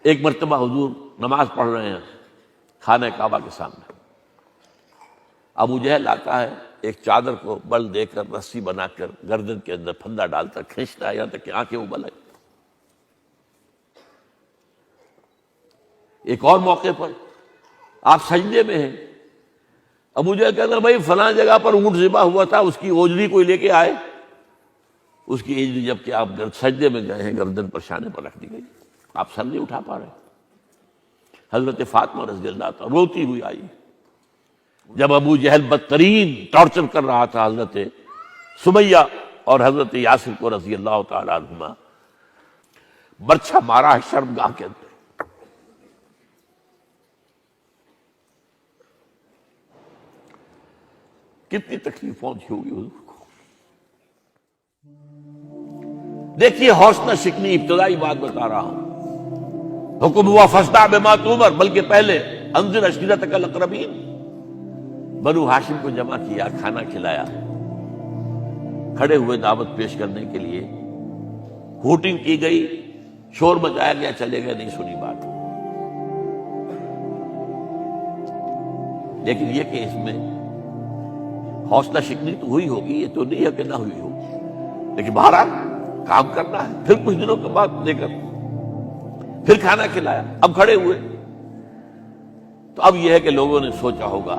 ایک مرتبہ حضور نماز پڑھ رہے ہیں خانہ کعبہ کے سامنے، ابو جہل آتا ہے، ایک چادر کو بل دے کر رسی بنا کر گردن کے اندر پھندا ڈال کر کھینچتا ہے یہاں تک کہ آنکھیں ابل آئی۔ ایک اور موقع پر آپ سجدے میں ہیں، ابو جہل کہتا ہے بھائی فلاں جگہ پر اونٹ ذبح ہوا تھا، اس کی اوجری کوئی لے کے آئے، اس کی اوجری جب کہ آپ سجدے میں گئے ہیں گردن پر شانے پر رکھ دی گئی، آپ سر نہیں اٹھا پا رہے۔ حضرت فاطمہ رضی اللہ عنہا روتی ہوئی آئی جب ابو جہل بدترین ٹارچر کر رہا تھا حضرت سمیہ اور حضرت یاسر کو رضی اللہ تعالی عنہما، برچھا مارا ہے شرمگاہ کے اندر۔ کتنی تکلیف پہنچی ہوگی حضور کو۔ دیکھیے حوصلہ شکنی ابتدائی بات بتا رہا ہوں، حکم ہوا فاصدع بما تؤمر، بلکہ پہلے انذر عشیرتک الاقربین، بنو ہاشم کو جمع کیا، کھانا کھلایا، کھڑے ہوئے دعوت پیش کرنے کے لیے، ہوٹنگ کی گئی، شور مچایا گیا، چلے گئے، نہیں سنی بات۔ لیکن یہ کہ اس میں حوصلہ شکنی تو ہوئی ہوگی، یہ تو نہیں ہے کہ نہ ہوئی ہوگی، لیکن بہرحال کام کرنا ہے۔ پھر کچھ دنوں کے بعد لے کر پھر کھانا کھلایا، اب کھڑے ہوئے تو اب یہ ہے کہ لوگوں نے سوچا ہوگا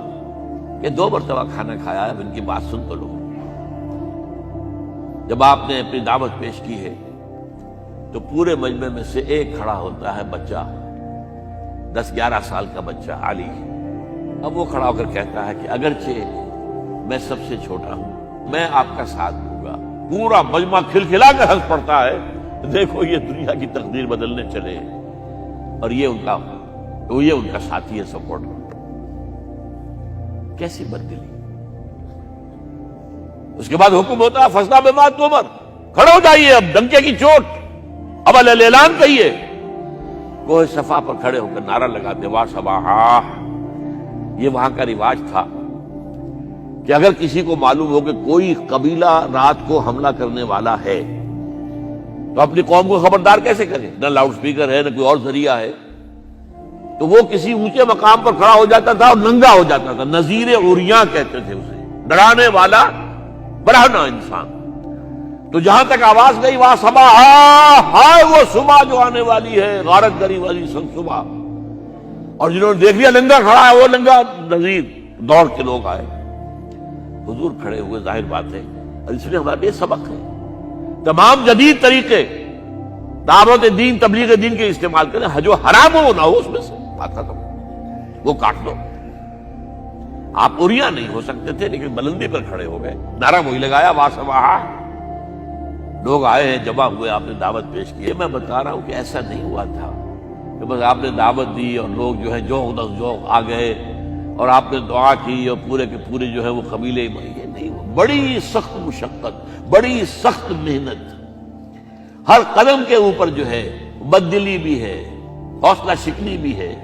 کہ 2 مرتبہ کھانا کھایا ہے، اب ان کی بات سن تو لو۔ جب آپ نے اپنی دعوت پیش کی ہے تو پورے مجمع میں سے ایک کھڑا ہوتا ہے، بچہ 10-11 سال کا بچہ علی، اب وہ کھڑا ہو کر کہتا ہے کہ اگرچہ میں سب سے چھوٹا ہوں، میں آپ کا ساتھ دوں گا۔ پورا مجمع کھلکھلا کر ہنس پڑتا ہے، دیکھو یہ دنیا کی تقدیر بدلنے چلے ہیں، اور یہ ان کا ساتھی ہے، سپورٹ۔ کیسی بددلی۔ اس کے بعد حکم ہوتا ہے فاصدع بما تؤمر، کھڑے ہو جائیے، اب ڈنکے کی چوٹ، اب الاعلان کہیے۔ کوہ صفا پر کھڑے ہو کر نعرہ لگاتے وا صباحا۔ یہ وہاں کا رواج تھا کہ اگر کسی کو معلوم ہو کہ کوئی قبیلہ رات کو حملہ کرنے والا ہے تو اپنی قوم کو خبردار کیسے کرے؟ نہ لاؤڈ سپیکر ہے، نہ کوئی اور ذریعہ ہے، تو وہ کسی اونچے مقام پر کھڑا ہو جاتا تھا اور ننگا ہو جاتا تھا، نذیر عریاں کہتے تھے اسے، ڈرانے والا برہنہ انسان۔ تو جہاں تک آواز گئی وہاں صبح، ہائے وہ صبح جو آنے والی ہے، غارت گری والی سن صبح، اور جنہوں نے دیکھ لیا ننگا کھڑا ہے وہ ننگا نذیر، دوڑ کے لوگ آئے، حضور کھڑے ہوئے، ظاہر بات ہے، اور اس لیے ہمارے لیے سبق ہے، تمام جدید طریقے دعوت دین، تبلیغ دین کے استعمال کریں، جو حرام ہو نہ ہو اس میں سے بات ختم، وہ کاٹ دو۔ آپ عریاں نہیں ہو سکتے تھے لیکن بلندی پر کھڑے ہو گئے، نعرہ وہی لگایا وا صباحا۔ لوگ آئے ہیں، جمع ہوئے، آپ نے دعوت پیش کی ہے۔ میں بتا رہا ہوں کہ ایسا نہیں ہوا تھا کہ بس آپ نے دعوت دی اور لوگ جو ہے ذوق آ گئے اور آپ نے دعا کی اور پورے کے پورے جو ہے وہ قبیلے میں، یہ نہیں ہوا۔ بڑی سخت مشقت، بڑی سخت محنت، ہر قدم کے اوپر جو ہے بددلی بھی ہے، حوصلہ شکنی بھی ہے،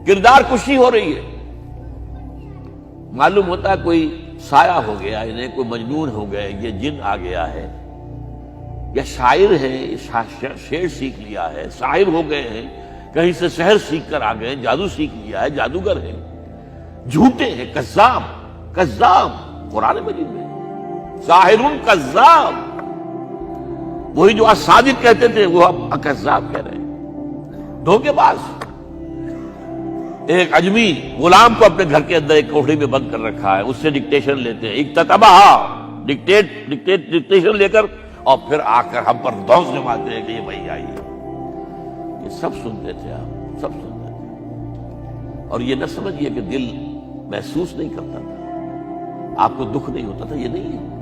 کردار کشی ہو رہی ہے۔ معلوم ہوتا ہے کوئی سایہ ہو گیا، انہیں کوئی مجنون ہو گئے، یہ جن آ گیا ہے، یا شاعر ہے، شعر سیکھ لیا ہے، شاعر ہو گئے ہیں، کہیں سے سحر سیکھ کر آ گئے، جادو سیکھ لیا ہے، جادوگر ہیں، جھوٹے ہیں، کذاب، کذاب قرآن مجید میں ساحر کذاب، وہی جو صادق کہتے تھے وہ اب کذاب کہہ رہے ہیں، دھوکے باز۔ ایک اجمی غلام کو اپنے گھر کے اندر ایک کوٹھری میں بند کر رکھا ہے، اس سے ڈکٹیشن لیتے ہیں، ڈکٹیشن لے کر، اور پھر آ کر ہم پر دھوس جماتے ہیں کہ یہ وہی آئی ہے۔ یہ سب سنتے تھے آپ، سب سنتے تھے، اور یہ نہ سمجھیے کہ دل محسوس نہیں کرتا تھا، آپ کو دکھ نہیں ہوتا تھا، یہ نہیں ہے۔